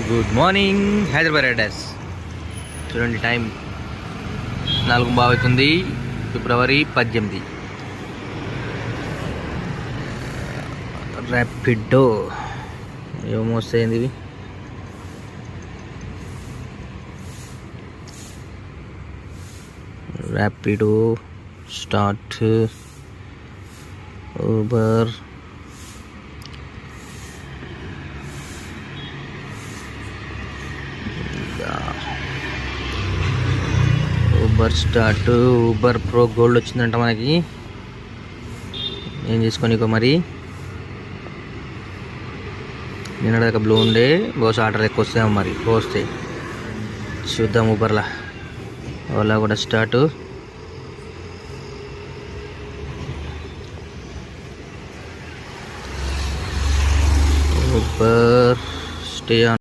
Good morning Hyderabad riders. చూడండి time 4:15 అవుతుంది. ఫిబ్రవరి 18. ర్యాపిడో ఏమో వస్తాయింది ఇవి. Rapido start, Uber, Uber start. Uber pro gold వచ్చిందంట మనకి. ఏం చేసుకోనికో మరి. నిన్నటిదాకా బ్లూ ఉండే, బహుశా ఆర్డర్ ఎక్కువ వస్తాయేమో మరి. వస్తే చూద్దాం. ఊబర్లా ఓలా కూడా స్టార్ట్. Uber stay on.